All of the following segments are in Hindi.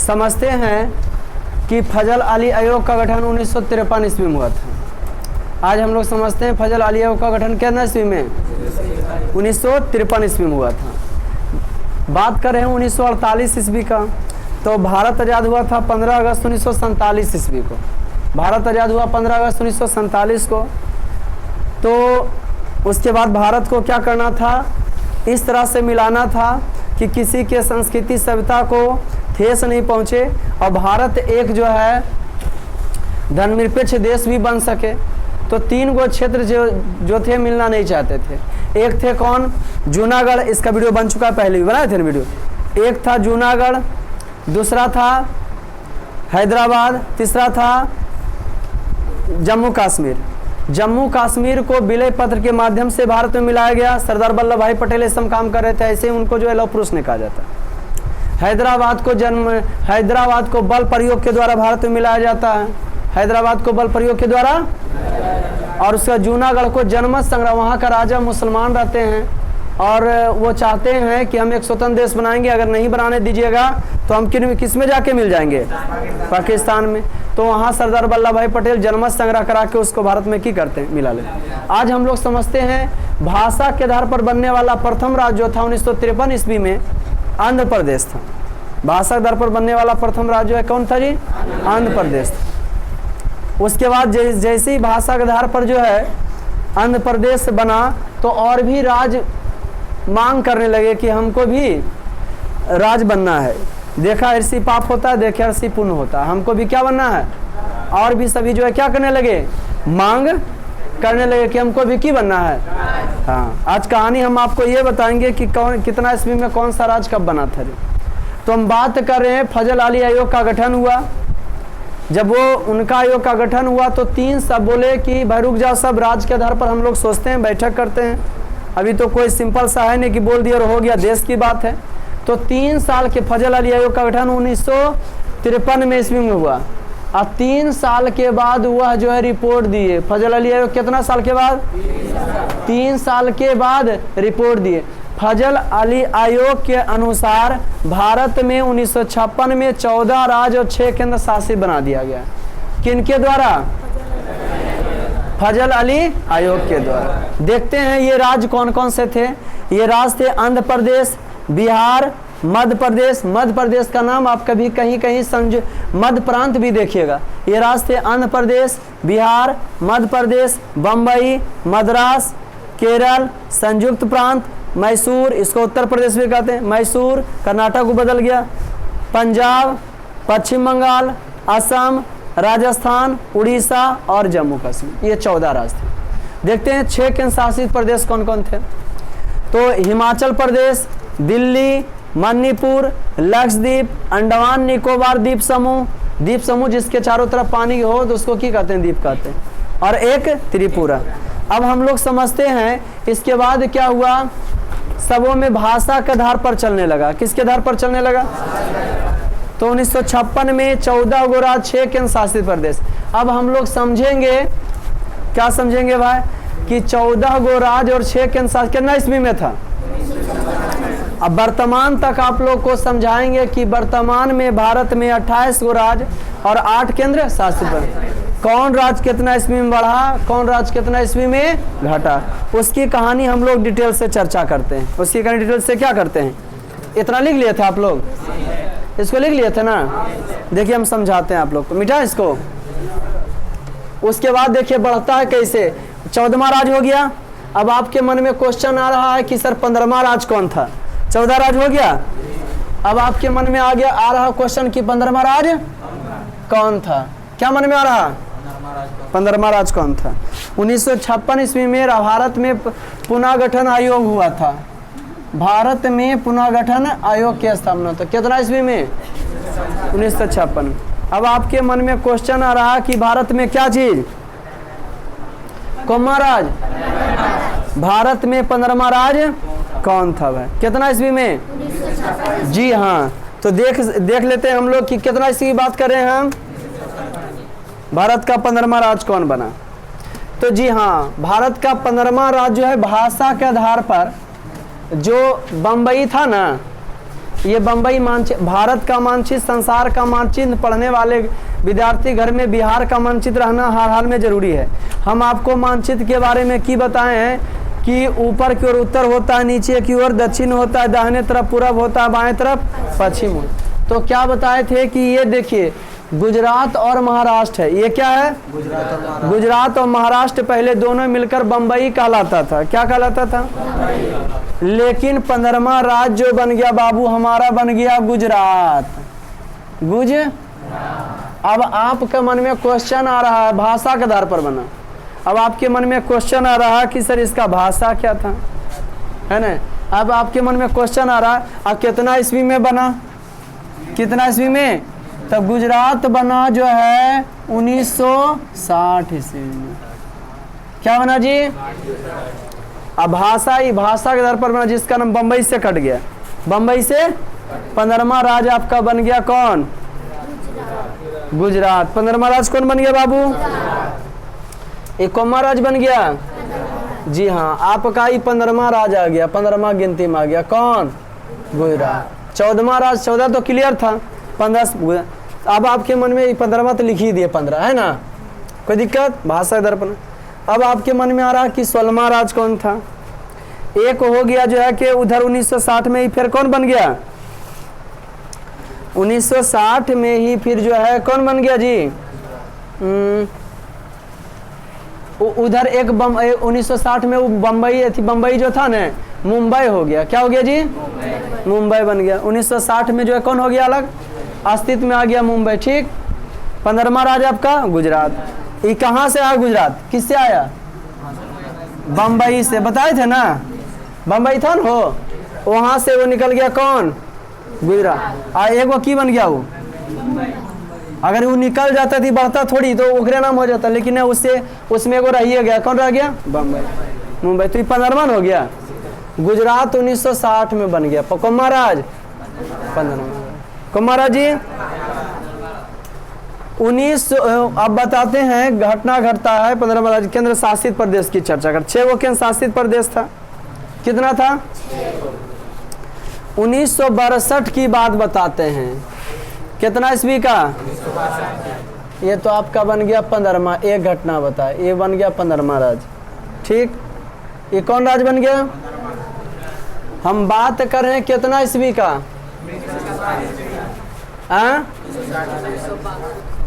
समझते हैं कि फजल अली आयोग का गठन 1953 ईस्वी में हुआ था। आज हम लोग समझते हैं फजल अली आयोग का गठन कितना ईस्वी में? 1953 ईस्वी में हुआ था। बात कर रहे हैं 1948 ईस्वी का, तो भारत आज़ाद हुआ था 15 अगस्त 1947 ईस्वी को। भारत आज़ाद हुआ 15 अगस्त 1947 को। तो उसके बाद भारत को क्या करना था? इस तरह से मिलाना था कि किसी के संस्कृति सभ्यता को ठेस नहीं पहुँचे और भारत एक जो है धर्मनिरपेक्ष देश भी बन सके। तो 3 गो क्षेत्र जो थे मिलना नहीं चाहते थे। एक थे कौन? जूनागढ़, इसका वीडियो बन चुका है, पहले भी बनाए थे ना वीडियो। एक था जूनागढ़, दूसरा था हैदराबाद, तीसरा था जम्मू कश्मीर। जम्मू कश्मीर को विलय पत्र के माध्यम से भारत में मिलाया गया। सरदार वल्लभ भाई पटेल इस काम कर रहे थे, ऐसे ही उनको जो है लौह पुरुष ने कहा जाता है। हैदराबाद को बल प्रयोग के द्वारा भारत में मिलाया जाता है। हैदराबाद को बल प्रयोग के द्वारा। और उसका जूनागढ़ को जनमत संग्रह, वहाँ का राजा मुसलमान रहते हैं और वो चाहते हैं कि हम एक स्वतंत्र देश बनाएंगे, अगर नहीं बनाने दीजिएगा तो हम किस में जाके मिल जाएंगे? पाकिस्तान में। तो वहाँ सरदार वल्लभ भाई पटेल जनमत संग्रह करा के उसको भारत में की करते हैं, मिला लेते। आज हम लोग समझते हैं भाषा के आधार पर बनने वाला प्रथम राज्य जो था 1953 ईस्वी में आंध्र प्रदेश था। भाषा के आधार पर बनने वाला प्रथम राज्य है कौन था जी? आंध्र प्रदेश था। उसके बाद जैसे ही भाषा के आधार पर जो है आंध्र प्रदेश बना, तो और भी राज्य मांग करने लगे कि हमको भी राज बनना है। देखा ऋषि पाप होता है, देखा ऋषि पुण्य होता है, हमको भी क्या बनना है? और भी सभी जो है क्या करने लगे? मांग करने लगे कि हमको भी की बनना है। हाँ, आज कहानी हम आपको ये बताएंगे कि कौन कितना ईस्वी में कौन सा राज कब बना था। तो हम बात कर रहे हैं फजल अली आयोग का गठन हुआ। जब वो उनका आयोग का गठन हुआ तो 3 सब बोले कि भाई रुक जाओ, सब राज के आधार पर हम लोग सोचते हैं, बैठक करते हैं। अभी तो कोई सिंपल सा है नहीं कि बोल दिया और हो गया, देश की बात है। तो 3 साल के फजल अली आयोग का गठन 1953 में ईस्वी में हुआ। अब 3 साल के बाद वह जो है रिपोर्ट दिए। फजल अली आयोग कितना साल के बाद? 3 साल के बाद रिपोर्ट दिए। फजल अली आयोग के अनुसार भारत में 1956 में 14 राज्य और 6 केंद्र शासित बना दिया गया। किनके द्वारा? फजल अली आयोग के द्वारा। देखते हैं ये राज्य कौन कौन से थे। ये राज्य थे आंध्र प्रदेश, बिहार, मध्य प्रदेश। मध्य प्रदेश का नाम आप कभी कहीं मध्य प्रांत भी देखिएगा। ये राज्य थे आंध्र प्रदेश, बिहार, मध्य प्रदेश, बम्बई, मद्रास, केरल, संयुक्त प्रांत, मैसूर, इसको उत्तर प्रदेश भी कहते हैं, मैसूर, कर्नाटक को बदल गया, पंजाब, पश्चिम बंगाल, असम, राजस्थान, उड़ीसा और जम्मू कश्मीर। ये 14 राज्य थे। देखते हैं 6 केंद्र शासित प्रदेश कौन कौन थे। तो हिमाचल प्रदेश, दिल्ली, मणिपुर, लक्षद्वीप, अंडमान निकोबार द्वीप समूह जिसके चारों तरफ पानी हो तो उसको क्या कहते हैं? द्वीप कहते हैं। और एक त्रिपुरा। अब हम लोग समझते हैं इसके बाद क्या हुआ? सबों में भाषा के आधार पर चलने लगा। किसके आधार पर चलने लगा? तो 1956 में 14 गो राज्य, 6 केंद्र शासित प्रदेश। अब हम लोग समझेंगे, क्या समझेंगे भाई? कि 14 गो राज्य और 6 केंद्र शासित कितना ईस्वी में था? अब वर्तमान तक आप लोग को समझाएंगे कि वर्तमान में भारत में 28 गो राज्य और 8 केंद्र शासित प्रदेश। कौन राज्य कितना ईस्वी में बढ़ा, कौन राज्य कितना ईस्वी में घटा, उसकी कहानी हम लोग डिटेल से चर्चा करते हैं। उसकी कहानी डिटेल से क्या करते हैं? इतना लिख लिए थे आप लोग? इसको लिख लिए थे ना? देखिए हम समझाते हैं आप लोग को, मिटा इसको। उसके बाद देखिए बढ़ता है कैसे। 14वां राज्य हो गया। अब आपके मन में क्वेश्चन आ रहा है कि सर 15वां राज्य कौन था? 14 राज्य हो गया। अब आपके मन में आ रहा क्वेश्चन कि 15वां राज्य कौन था? क्या मन में आ रहा? 15वां राज्य कौन था? 1956 ईस्वी में भारत में पुनर्गठन आयोग हुआ था। भारत में पुनर्गठन आयोग की स्थापना तो कितना ईस्वी में? 1956। अब आपके मन में क्वेश्चन आ रहा कि भारत में क्या चीज? कौन राज्य? भारत में 15वां राज्य कौन था भाई? कितना ईस्वी में? जी हाँ। तो देख लेते हैं हम लोग कि कितना ईस्वी की बात कर रहे हैं हम। भारत का 15वां राज्य कौन बना? तो जी हाँ, भारत का 15वां राज्य जो है भाषा के आधार पर, जो बम्बई था ना, ये बम्बई मानचित्र, भारत का मानचित्र, संसार का मानचित्र पढ़ने वाले विद्यार्थी घर में बिहार का मानचित्र रहना हर हाल में जरूरी है। हम आपको मानचित्र के बारे में की बताए हैं कि ऊपर की ओर उत्तर होता है, नीचे की ओर दक्षिण होता है, दाहिने तरफ पूरब होता है, बाएं तरफ पश्चिम होता है। तो क्या बताए थे कि ये देखिए गुजरात और महाराष्ट्र है। ये क्या है? गुजरात और महाराष्ट्र पहले दोनों मिलकर बम्बई कहलाता था। क्या कहलाता था? लेकिन 15वां राज्य जो बन गया बाबू हमारा बन गया गुजरात। अब आपके मन में क्वेश्चन आ रहा है, भाषा के आधार पर बना। अब आपके मन में क्वेश्चन आ रहा है कि सर इसका भाषा क्या था, है ना? अब आपके मन में क्वेश्चन आ रहा है अब कितना ईस्वी में बना, कितना ईस्वी में? तब गुजरात बना जो है 1960 ईस्वी में। क्या बना जी? अब भाषा ही भाषा के आधार पर बना, जिसका नाम बम्बई से कट गया। बम्बई से 15वां राज्य आपका बन गया कौन? गुजरात। 15वां राज्य कौन बन गया बाबू? एक कौमा राज्य बन गया। जी हाँ, आपका ही 15वां राज्य आ गया, 15वां गिनती में आ गया कौन? गुजरात। 14वां राज्य, 14 तो क्लियर था, 15। अब आपके मन में 15वां तो लिख ही दिए, 15 है ना, कोई दिक्कत? भाषा इधर पर। अब आपके मन में आ रहा है कि 16वां राज्य कौन था? एक हो गया जो है कि उधर 1960 में ही फिर कौन बन गया? 1960 में ही फिर जो है कौन बन गया जी? उधर एक 1960 में वो बम्बई थी, बम्बई जो था ना मुंबई हो गया। क्या हो गया जी? मुंबई बन गया। 1960 में जो है कौन हो गया? अलग अस्तित्व में आ गया मुंबई। ठीक। 15वां राज्य आपका गुजरात। ये कहाँ से आया गुजरात? किससे आया? बम्बई से। बताए थे ना, बम्बई था ना, हो वहां से वो निकल गया कौन? गुजरात। एक वो की बन गया वो, अगर वो निकल जाता थी बढ़ता थोड़ी तो ओकरे नाम हो जाता, लेकिन उससे उसमें वो रह गया। कौन रह गया? बम्बई, मुंबई। तो 15वां हो गया। गुजरात 1960 में बन गया। कौमा राज्य 15वां। कौमा राज्य 19। अब बताते हैं घटना घटता है 15वां राज्य केंद्र शासित प्रदेश की चर्चा कर। 6 वो केंद्र शासित प्रदेश था। कितना था? 1962 की बात बताते हैं। कितना ईस्वी का? ये तो आपका बन गया 15वां। एक घटना बताए, ये बन गया 15वां राज्य। ठीक। ये कौन राज्य बन गया? हम बात कर रहे हैं कितना ईस्वी का?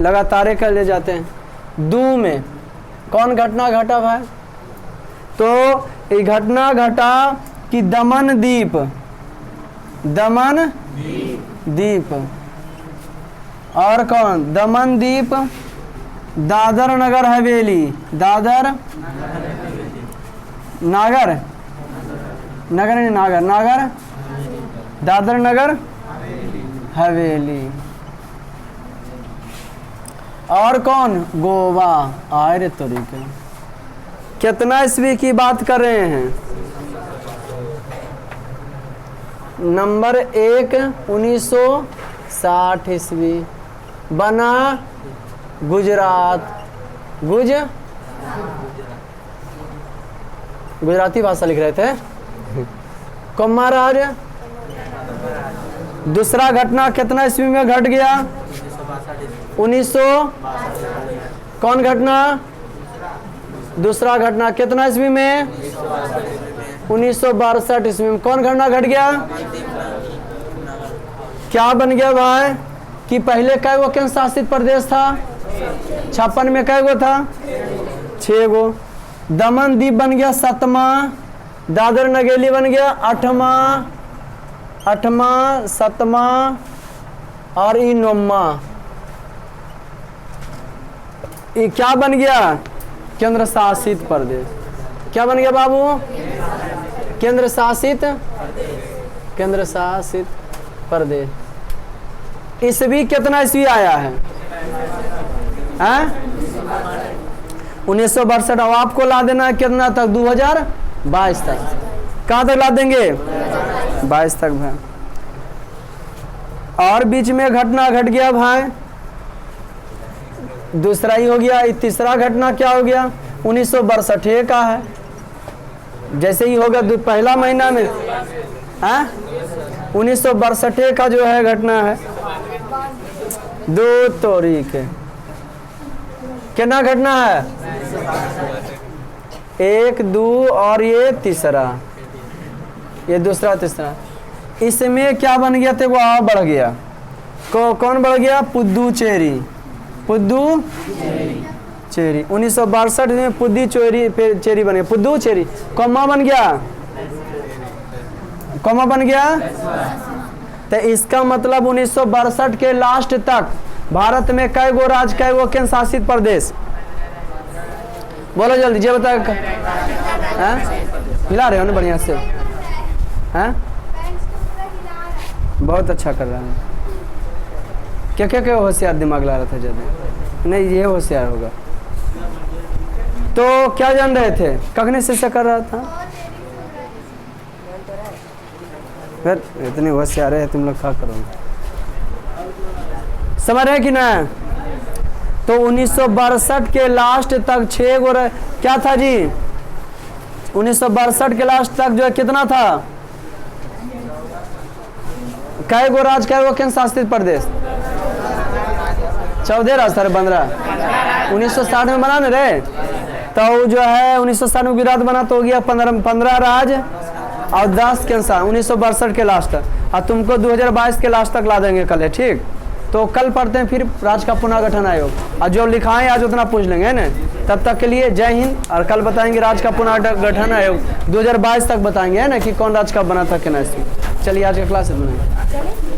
लगातार कर ले जाते हैं। दू में कौन घटना घटा भाई? तो ये घटना घटा कि दमन द्वीप, दमन द्वीप और कौन? दमन द्वीप, दादर नगर हवेली, दादर नागर, नगर नहीं नागर, नागर दादर नगर हवेली और कौन? गोवा। आए तरीके। कितना ईस्वी की बात कर रहे हैं? नंबर 1 1960 ईस्वी बना गुजरात। गुजराती भाषा लिख रहे थे। कौमा राज्य। दूसरा घटना कितना ईस्वी में घट गया? 1900। कौन घटना? दूसरा घटना कितना ईस्वी में? 1962 ईस्वी में। कौन घटना घट गया? क्या बन गया भाई? कि पहले कै गो केंद्र शासित प्रदेश था? 56 में कै गो था? 6 गो। दमन द्वीप बन गया 7वां, दादर नगेली बन गया 8वां, 7वां और 9वां। ये क्या बन गया? केंद्र शासित प्रदेश। क्या बन गया बाबू? केंद्र शासित, केंद्र शासित प्रदेश। ईस्वी कितना ईस्वी आया है? 1962। अब आपको ला देना है कितना तक? 2022 तक। कहाँ तक ला देंगे? 22 तक भाई। और बीच में घटना घट गया भाई, दूसरा ही हो गया। तीसरा घटना क्या हो गया? 1962 का है। जैसे ही होगा पहला महीना में 1962 का जो है घटना है, 2 तोरी के कितना घटना है, 1 2 और ये तीसरा, ये दूसरा तीसरा। इसमें क्या बन गया थे, वो आ बढ़ गया, कौन बढ़ गया, पुद्दुचेरी, पुद्दुचेरी। 1962 में पुद्दुचेरी बन गया, पुद्दुचेरी, कौमा बन गया, कौमा बन गया। तो इसका मतलब 1962 के लास्ट तक भारत में कई गो राज्य, कई गो केंद्र शासित प्रदेश, बोलो जल्दी जे बता, हिला रहे हो ना बढ़िया से, हैं? बहुत अच्छा कर रहा है। क्या क्या क्या होशियार दिमाग ला रहा था ज़्यादा, नहीं ये होशियार होगा। तो क्या जान रहे थे, कखने से कर रहा था, फिर इतने होशियार है तुम लोग, क्या करोगे, समझ रहे कि ना। तो 1962 के लास्ट तक 6 गो क्या था जी, 1962 के लास्ट तक जो है कितना था, कै गो राज्य, कै गो केंद्र शासित प्रदेश, 14 राज्य था 15। 1960 में बना न रे, तो जो है 1960 में गुजरात बना तो हो गया 15 राज्य और 10 केंद्र शासित, 1962 के लास्ट तक। और तुमको 2022 के लास्ट तक ला देंगे कल, है ठीक। तो कल पढ़ते हैं फिर राज्य का पुनर्गठन आयोग, और जो लिखाएं आज उतना पूछ लेंगे, है ना। तब तक के लिए जय हिंद, और कल बताएंगे राज्य का पुनर्गठन आयोग 2022 तक बताएंगे, है ना, कि कौन राज्य का बना था, क्या नहीं। चलिए आज का क्लास बनाएंगे।